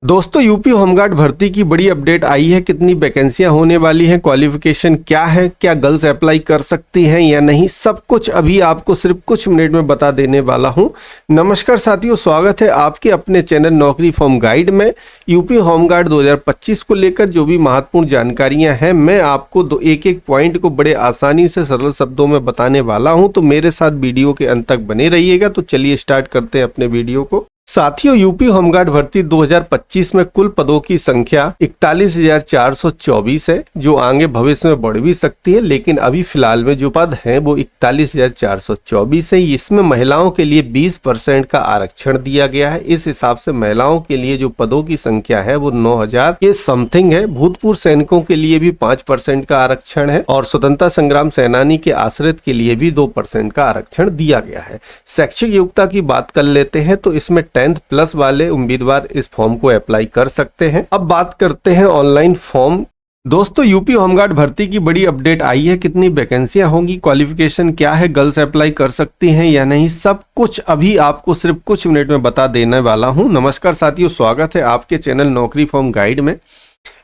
दोस्तों UP home guard भर्ती की बड़ी अपडेट आई है। कितनी वैकेंसियां होने वाली हैं, क्वालिफिकेशन क्या है, क्या गर्ल्स अप्लाई कर सकती हैं या नहीं, सब कुछ अभी आपको सिर्फ कुछ मिनट में बता देने वाला हूं। नमस्कार साथियों, स्वागत है आपके अपने चैनल नौकरी फॉर्म गाइड में। यूपी होमगार्ड 2025 को लेकर जो भी महत्वपूर्ण जानकारियां हैं मैं आपको एक एक पॉइंट को बड़े आसानी से सरल शब्दों में बताने वाला हूं, तो मेरे साथ वीडियो के अंत तक बने रहिएगा। तो चलिए स्टार्ट करते हैं अपने वीडियो को। साथियों, यूपी होमगार्ड भर्ती 2025 में कुल पदों की संख्या 41,424 है, जो आगे भविष्य में बढ़ भी सकती है, लेकिन अभी फिलहाल में जो पद हैं वो 41,424 है। इसमें महिलाओं के लिए 20% का आरक्षण दिया गया है। इस हिसाब से महिलाओं के लिए जो पदों की संख्या है वो 9,000 के समथिंग है। भूतपूर्व सैनिकों के लिए भी 5% का आरक्षण है और स्वतंत्रता संग्राम सेनानी के आश्रित के लिए भी 2% का आरक्षण दिया गया है। शैक्षिक योग्यता की बात कर लेते हैं तो इसमें 10th प्लस वाले उम्मीदवार इस फॉर्म को अप्लाई कर सकते हैं। अब बात करते हैं ऑनलाइन फॉर्म। दोस्तों, यूपी होमगार्ड भर्ती की बड़ी अपडेट आई है। कितनी वैकेंसियां होंगी, क्वालिफिकेशन क्या है, गर्ल्स अप्लाई कर सकती हैं या नहीं, सब कुछ अभी आपको सिर्फ कुछ मिनट में बता देने वाला हूं। नमस्कार साथियों, स्वागत है आपके चैनल नौकरी फॉर्म गाइड में।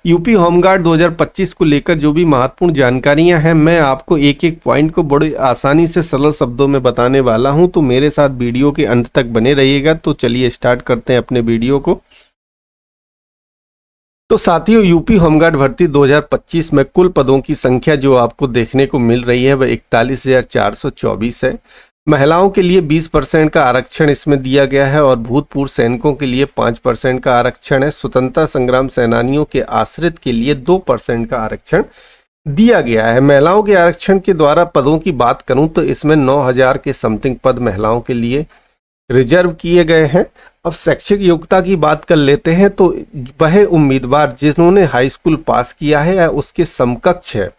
यूपी होमगार्ड 2025 को लेकर जो भी महत्वपूर्ण जानकारियां हैं मैं आपको एक एक पॉइंट को बड़ी आसानी से सरल शब्दों में बताने वाला हूं, तो मेरे साथ वीडियो के अंत तक बने रहिएगा। तो चलिए स्टार्ट करते हैं अपने वीडियो को। तो साथियों, यूपी होमगार्ड भर्ती 2025 में कुल पदों की संख्या जो आपको देखने को मिल रही है वह 41,424 है। महिलाओं के लिए 20% का आरक्षण इसमें दिया गया है और भूतपूर्व सैनिकों के लिए 5% का आरक्षण है। स्वतंत्रता संग्राम सेनानियों के आश्रित के लिए 2% का आरक्षण दिया गया है। महिलाओं के आरक्षण के द्वारा पदों की बात करूं तो इसमें 9,000 के समथिंग पद महिलाओं के लिए रिजर्व किए गए हैं। अब शैक्षिक योग्यता की बात कर लेते हैं तो वह उम्मीदवार जिन्होंने हाई स्कूल पास किया है या उसके समकक्ष है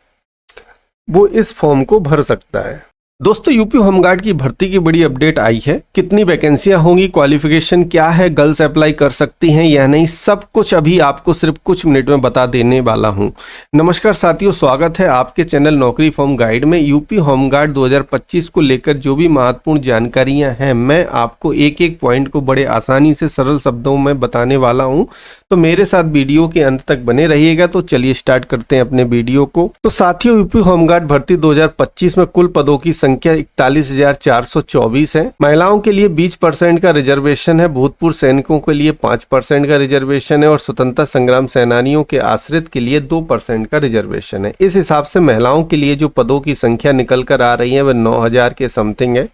वो इस फॉर्म को भर सकता है। दोस्तों, यूपी होमगार्ड की भर्ती की बड़ी अपडेट आई है। कितनी वैकेंसियां होंगी, क्वालिफिकेशन क्या है, गर्ल्स अप्लाई कर सकती हैं या नहीं, सब कुछ अभी आपको सिर्फ कुछ मिनट में बता देने वाला हूं। नमस्कार साथियों, स्वागत है आपके चैनल नौकरी फॉर्म गाइड में। यूपी होमगार्ड 2025 को लेकर जो भी महत्वपूर्ण जानकारियां हैं मैं आपको एक एक पॉइंट को बड़े आसानी से सरल शब्दों में बताने वाला हूँ, तो मेरे साथ वीडियो के अंत तक बने रहिएगा। तो चलिए स्टार्ट करते हैं अपने वीडियो को। तो साथियों, यूपी होमगार्ड भर्ती 2025 में कुल पदों की संख्या 41,424 है। महिलाओं के लिए 20% का रिजर्वेशन है, भूतपूर्व सैनिकों के लिए 5% का रिजर्वेशन है और स्वतंत्रता संग्राम सेनानियों के आश्रित के लिए 2% का रिजर्वेशन है। इस हिसाब से महिलाओं के लिए जो पदों की संख्या निकल कर आ रही है वह 9,000 के समथिंग है।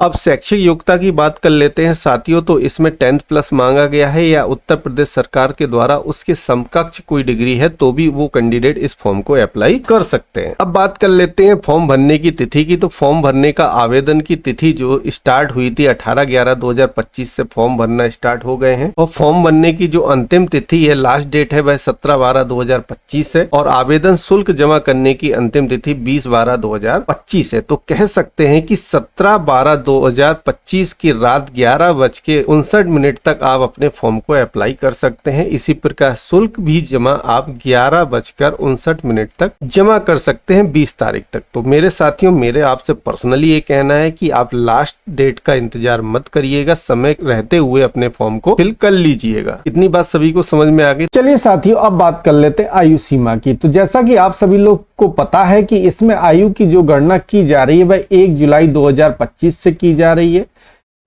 अब शैक्षिक योग्यता की बात कर लेते हैं साथियों, तो इसमें 10th प्लस मांगा गया है या उत्तर प्रदेश सरकार के द्वारा उसके समकक्ष कोई डिग्री है तो भी वो कैंडिडेट इस फॉर्म को अप्लाई कर सकते हैं। अब बात कर लेते हैं फॉर्म भरने की तिथि की। तो फॉर्म भरने का आवेदन की तिथि जो स्टार्ट हुई थी 18/11/2025 से फॉर्म भरना स्टार्ट हो गए हैं और फॉर्म भरने की जो अंतिम तिथि है, लास्ट डेट है, वह 17/12/2025 है और आवेदन शुल्क जमा करने की अंतिम तिथि 20/12/2025 है। तो कह सकते हैं कि 17/12/2025 की रात 11:59 तक आप अपने फॉर्म को अप्लाई कर सकते हैं। इसी प्रकार शुल्क भी जमा आप 11:59 तक जमा कर सकते हैं 20 तारीख तक। तो मेरे साथियों, मेरे आपसे पर्सनली ये कहना है कि आप लास्ट डेट का इंतजार मत करिएगा, समय रहते हुए अपने फॉर्म को फिल कर लीजिएगा। इतनी बात सभी को समझ में आ गई। चलिए साथियों, अब बात कर लेते हैं आयु सीमा की। तो जैसा कि आप सभी लोग को पता है कि इसमें आयु की जो गणना की जा रही है वह 1 जुलाई 2025 से की जा रही है।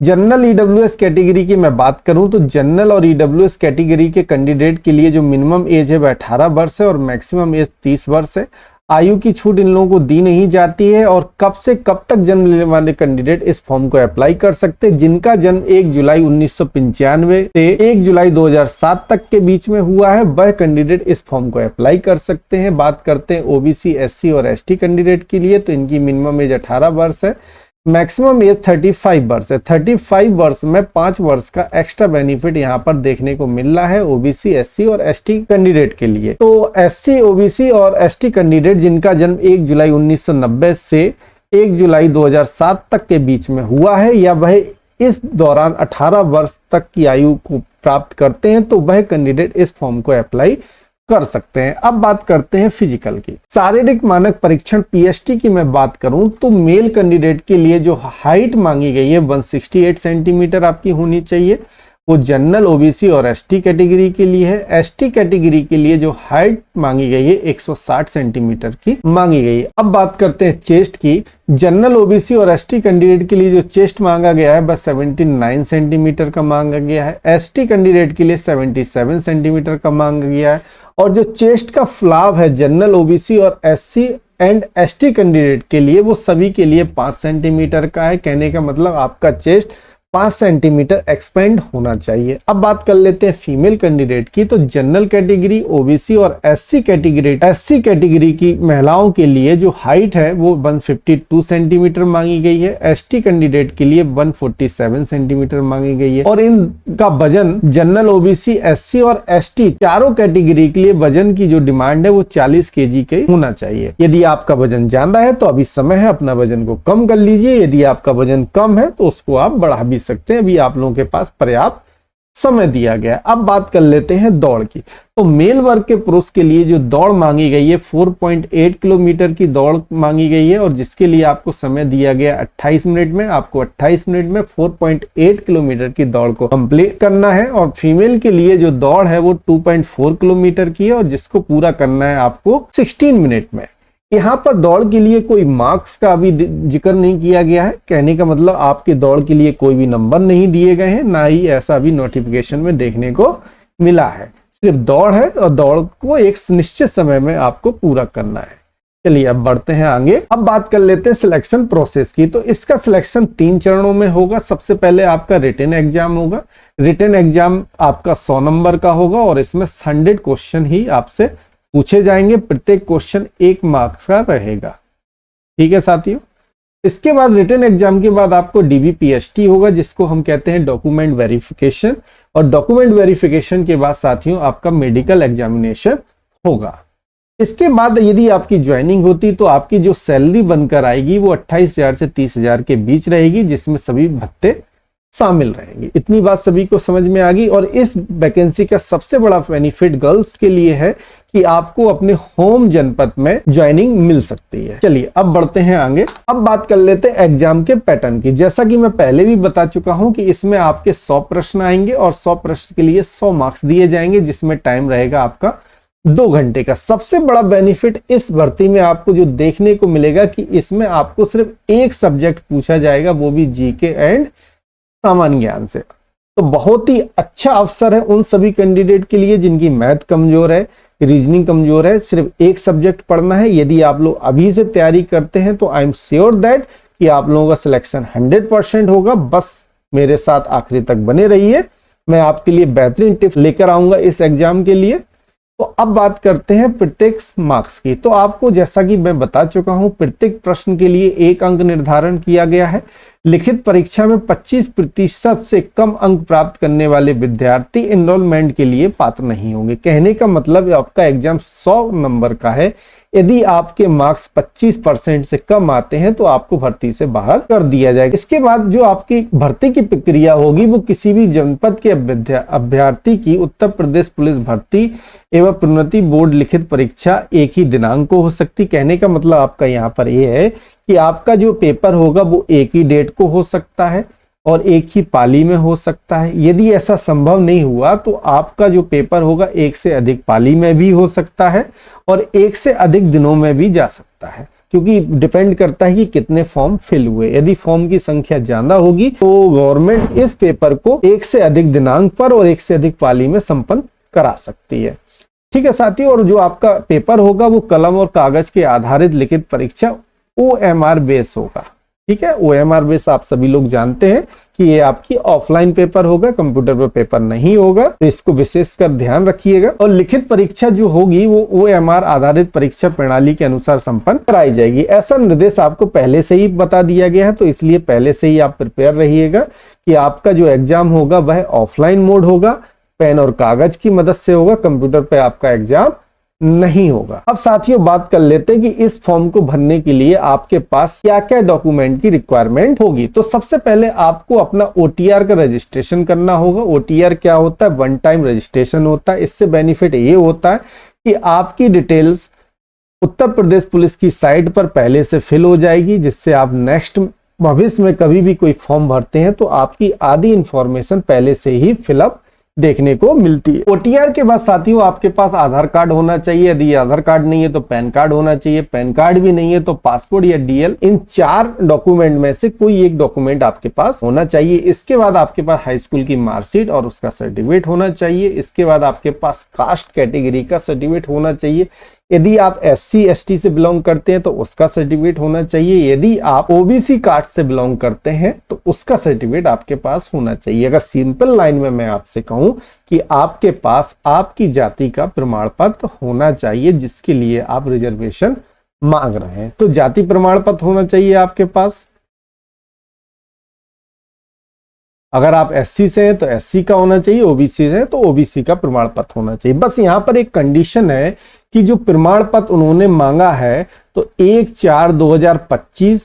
जनरल ईडब्ल्यूएस कैटेगरी की मैं बात करूं तो जनरल और ईडब्ल्यूएस कैटेगरी के कैंडिडेट के लिए जो मिनिमम एज है वह 18 वर्ष है और मैक्सिमम एज 30 वर्ष है। आयु की छूट इन लोगों को दी नहीं जाती है और कब से कब तक जन्म लेने वाले कैंडिडेट इस फॉर्म को अप्लाई कर सकते हैं। जिनका जन्म 1 जुलाई 1995 से 1 जुलाई 2007 तक के बीच में हुआ है वह कैंडिडेट इस फॉर्म को अप्लाई कर सकते हैं। बात करते हैं ओबीसी, एससी और एसटी कैंडिडेट के लिए, तो इनकी मिनिमम एज 18 वर्ष है, मैक्सिमम एज 35 वर्ष है। 35 वर्ष में 5 वर्ष का एक्स्ट्रा बेनिफिट यहाँ पर देखने को मिल रहा है ओबीसी, एससी और एसटी कैंडिडेट के लिए। तो एससी, ओबीसी और एसटी कैंडिडेट जिनका जन्म 1 जुलाई 1990 से 1 जुलाई 2007 तक के बीच में हुआ है या वह इस दौरान 18 वर्ष तक की आयु को प्राप्त करते हैं तो वह कैंडिडेट इस फॉर्म को अप्लाई कर सकते हैं। अब बात करते हैं फिजिकल की। शारीरिक मानक परीक्षण पीएसटी की मैं बात करूं तो मेल कैंडिडेट के लिए जो हाइट मांगी गई है 168 सेंटीमीटर आपकी होनी चाहिए वो जनरल, ओबीसी और एसटी कैटेगरी के लिए है। एसटी कैटेगरी के लिए जो हाइट मांगी गई है 160 सेंटीमीटर की मांगी गई है। अब बात करते हैं चेस्ट की। जनरल, ओबीसी और एसटी कैंडिडेट के लिए जो चेस्ट मांगा गया है बस 79 सेंटीमीटर का मांगा गया है। एसटी कैंडिडेट के लिए 77 सेंटीमीटर का मांगा गया है। और जो चेस्ट का फ्लाव है जनरल, ओबीसी और एससी एंड एसटी कैंडिडेट के लिए, वो सभी के लिए 5 सेंटीमीटर का है। कहने का मतलब आपका चेस्ट 5 सेंटीमीटर एक्सपेंड होना चाहिए। अब बात कर लेते हैं फीमेल कैंडिडेट की। तो जनरल कैटेगरी, ओबीसी और एससी कैटेगरी की महिलाओं के लिए जो हाइट है वो 152 सेंटीमीटर मांगी गई है। एसटी कैंडिडेट के लिए 147 सेंटीमीटर मांगी गई है। और इनका वजन जनरल, ओबीसी, एससी और एसटी चारों कैटेगरी के लिए वजन की जो डिमांड है वो 40 केजी के होना चाहिए। यदि आपका वजन ज्यादा है तो अभी समय है अपना वजन को कम कर लीजिए। यदि आपका वजन कम है तो उसको आप बढ़ा भी सकते हैं। अभी आप लोगों के पास पर्याप्त समय दिया गया है। अब बात कर लेते हैं दौड़ की। तो मेल वर्ग के पुरुष के लिए जो दौड़ मांगी गई है 4.8 किलोमीटर की दौड़ मांगी गई है, और जिसके लिए आपको समय दिया गया 28 मिनट में। आपको 28 मिनट में 4.8 किलोमीटर की दौड़ को कंप्लीट करना है। और फीमेल के लिए जो दौड़ है वो 2.4 किलोमीटर की है, और जिसको पूरा करना है आपको 16 मिनट में। यहाँ पर दौड़ के लिए कोई मार्क्स का अभी जिक्र नहीं किया गया है। कहने का मतलब आपके दौड़ के लिए कोई भी नंबर नहीं दिए गए हैं, ना ही ऐसा भी नोटिफिकेशन में देखने को मिला है। सिर्फ दौड़ है और दौड़ को एक निश्चित समय में आपको पूरा करना है। चलिए अब बढ़ते हैं आगे। अब बात कर लेते हैं सिलेक्शन प्रोसेस की। तो इसका सिलेक्शन 3 चरणों में होगा। सबसे पहले आपका रिटन एग्जाम होगा। रिटन एग्जाम आपका 100 नंबर का होगा, और इसमें 100 क्वेश्चन ही आपसे पूछे जाएंगे। प्रत्येक क्वेश्चन 1 मार्क्स का रहेगा। ठीक है साथियों। इसके बाद रिटन एग्जाम के बाद आपको डीबीपीएसटी होगा, जिसको हम कहते हैं डॉक्यूमेंट वेरिफिकेशन। और डॉक्यूमेंट वेरिफिकेशन के बाद साथियों आपका मेडिकल एग्जामिनेशन होगा। इसके बाद यदि आपकी ज्वाइनिंग होती तो आपकी जो सैलरी बनकर आएगी वो 28,000 से 30,000 के बीच रहेगी, जिसमें सभी भत्ते शामिल रहेंगे। इतनी बात सभी को समझ में आ गई। और इस वैकेंसी का सबसे बड़ा बेनिफिट गर्ल्स के लिए है कि आपको अपने होम जनपद में ज्वाइनिंग मिल सकती है। चलिए अब बढ़ते हैं आगे। अब बात कर लेते हैं एग्जाम के पैटर्न की। जैसा कि मैं पहले भी बता चुका हूं कि इसमें आपके 100 प्रश्न आएंगे, और 100 प्रश्न के लिए 100 मार्क्स दिए जाएंगे, जिसमें टाइम रहेगा आपका 2 घंटे का। सबसे बड़ा बेनिफिट इस भर्ती में आपको जो देखने को मिलेगा कि इसमें आपको सिर्फ एक सब्जेक्ट पूछा जाएगा, वो भी जीके एंड सामान्य ज्ञान से। तो बहुत ही अच्छा अवसर है उन सभी कैंडिडेट के लिए जिनकी मैथ कमजोर है, रीजनिंग कमजोर है। सिर्फ एक सब्जेक्ट पढ़ना है। यदि आप लोग अभी से तैयारी करते हैं तो आई एम श्योर दैट कि आप लोगों का सिलेक्शन 100% होगा। बस मेरे साथ आखिरी तक बने रहिए, मैं आपके लिए बेहतरीन टिप्स लेकर आऊंगा इस एग्जाम के लिए। तो अब बात करते हैं प्रत्येक मार्क्स की। तो आपको जैसा कि मैं बता चुका हूं, प्रत्येक प्रश्न के लिए 1 अंक निर्धारण किया गया है। लिखित परीक्षा में 25% से कम अंक प्राप्त करने वाले विद्यार्थी एनरोलमेंट के लिए पात्र नहीं होंगे। कहने का मतलब आपका एग्जाम 100 नंबर का है। यदि आपके मार्क्स 25% से कम आते हैं तो आपको भर्ती से बाहर कर दिया जाएगा। इसके बाद जो आपकी भर्ती की प्रक्रिया होगी वो किसी भी जनपद के अभ्यर्थी की उत्तर प्रदेश पुलिस भर्ती एवं प्रोन्नति बोर्ड लिखित परीक्षा एक ही दिनांक को हो सकती। कहने का मतलब आपका यहाँ पर यह है कि आपका जो पेपर होगा वो एक ही डेट को हो सकता है और एक ही पाली में हो सकता है। यदि ऐसा संभव नहीं हुआ तो आपका जो पेपर होगा एक से अधिक पाली में भी हो सकता है और एक से अधिक दिनों में भी जा सकता है, क्योंकि डिपेंड करता है कि कितने फॉर्म फिल हुए। यदि फॉर्म की संख्या ज्यादा होगी तो गवर्नमेंट इस पेपर को एक से अधिक दिनांक पर और एक से अधिक पाली में संपन्न करा सकती है। ठीक है साथियों। और जो आपका पेपर होगा वो कलम और कागज के आधारित लिखित परीक्षा OMR बेस होगा। ठीक है। OMR बेस आप सभी लोग जानते हैं कि ये आपकी ऑफलाइन पेपर होगा, कंप्यूटर पर पेपर नहीं होगा, तो इसको विशेषकर ध्यान रखिएगा। और लिखित परीक्षा जो होगी वो OMR आधारित परीक्षा प्रणाली के अनुसार संपन्न कराई जाएगी। ऐसा निर्देश आपको पहले से ही बता दिया गया है, तो इसलिए पहले से ही आप प्रिपेयर रहिएगा कि आपका जो एग्जाम होगा वह ऑफलाइन मोड होगा, पेन और कागज की मदद से होगा, कंप्यूटर पे आपका एग्जाम नहीं होगा। अब साथियों बात कर लेते हैं कि इस फॉर्म को भरने के लिए आपके पास क्या क्या डॉक्यूमेंट की रिक्वायरमेंट होगी। तो सबसे पहले आपको अपना OTR का रजिस्ट्रेशन करना होगा। OTR क्या होता है? 1 टाइम रजिस्ट्रेशन होता है। इससे बेनिफिट ये होता है कि आपकी डिटेल्स उत्तर प्रदेश पुलिस की साइट पर पहले से फिल हो जाएगी, जिससे आप नेक्स्ट भविष्य में कभी भी कोई फॉर्म भरते हैं तो आपकी आधी इंफॉर्मेशन पहले से ही फिलअप देखने को मिलती है। ओटीआर के बाद साथियों आपके पास आधार कार्ड होना चाहिए, यदि आधार कार्ड नहीं है तो पैन कार्ड होना चाहिए, पैन कार्ड भी नहीं है तो पासपोर्ट या डीएल, इन 4 डॉक्यूमेंट में से कोई एक डॉक्यूमेंट आपके पास होना चाहिए। इसके बाद आपके पास हाई स्कूल की मार्कशीट और उसका सर्टिफिकेट होना चाहिए। इसके बाद आपके पास कास्ट कैटेगरी का सर्टिफिकेट होना चाहिए। यदि आप SC ST से बिलोंग करते हैं तो उसका सर्टिफिकेट होना चाहिए। यदि आप OBC कास्ट से बिलोंग करते हैं तो उसका सर्टिफिकेट आपके पास होना चाहिए। अगर सिंपल लाइन में मैं आपसे कहूं कि आपके पास आपकी जाति का प्रमाण पत्र होना चाहिए जिसके लिए आप रिजर्वेशन मांग रहे हैं, तो जाति प्रमाण पत्र होना चाहिए आपके पास। अगर आप SC से हैं तो SC का होना चाहिए, OBC से हैं तो OBC का प्रमाण पत्र होना चाहिए। बस यहां पर एक कंडीशन है कि जो प्रमाण पत्र उन्होंने मांगा है तो 1/4/2025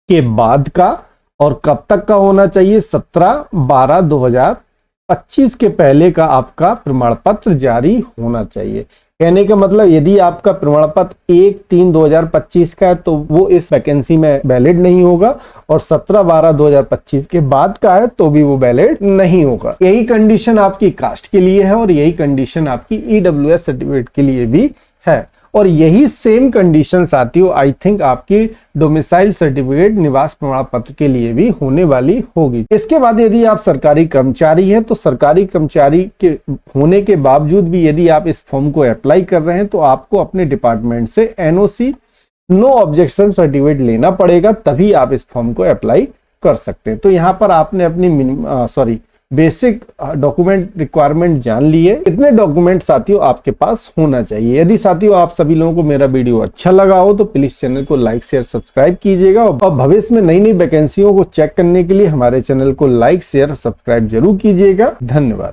के बाद का, और कब तक का होना चाहिए, 17/12/2025 के पहले का आपका प्रमाण पत्र जारी होना चाहिए। कहने का मतलब यदि आपका प्रमाण पत्र 1/3/2025 का है तो वो इस वैकेंसी में वैलिड नहीं होगा, और 17/12/2025 के बाद का है तो भी वो वैलिड नहीं होगा। यही कंडीशन आपकी कास्ट के लिए है और यही कंडीशन आपकी EWS सर्टिफिकेट के लिए भी है, और यही सेम कंडीशन साथियों आई थिंक आपकी डोमिसाइल सर्टिफिकेट निवास प्रमाण पत्र के लिए भी होने वाली होगी। इसके बाद यदि आप सरकारी कर्मचारी हैं तो सरकारी कर्मचारी के होने के बावजूद भी यदि आप इस फॉर्म को अप्लाई कर रहे हैं तो आपको अपने डिपार्टमेंट से NOC नो ऑब्जेक्शन सर्टिफिकेट लेना पड़ेगा, तभी आप इस फॉर्म को अप्लाई कर सकते हैं। तो यहाँ पर आपने अपनी बेसिक डॉक्यूमेंट रिक्वायरमेंट जान ली है। इतने डॉक्यूमेंट साथियों आपके पास होना चाहिए। यदि साथियों आप सभी लोगों को मेरा वीडियो अच्छा लगा हो तो प्लीज चैनल को लाइक शेयर सब्सक्राइब कीजिएगा, और भविष्य में नई नई वैकेंसियों को चेक करने के लिए हमारे चैनल को लाइक शेयर सब्सक्राइब जरूर कीजिएगा। धन्यवाद।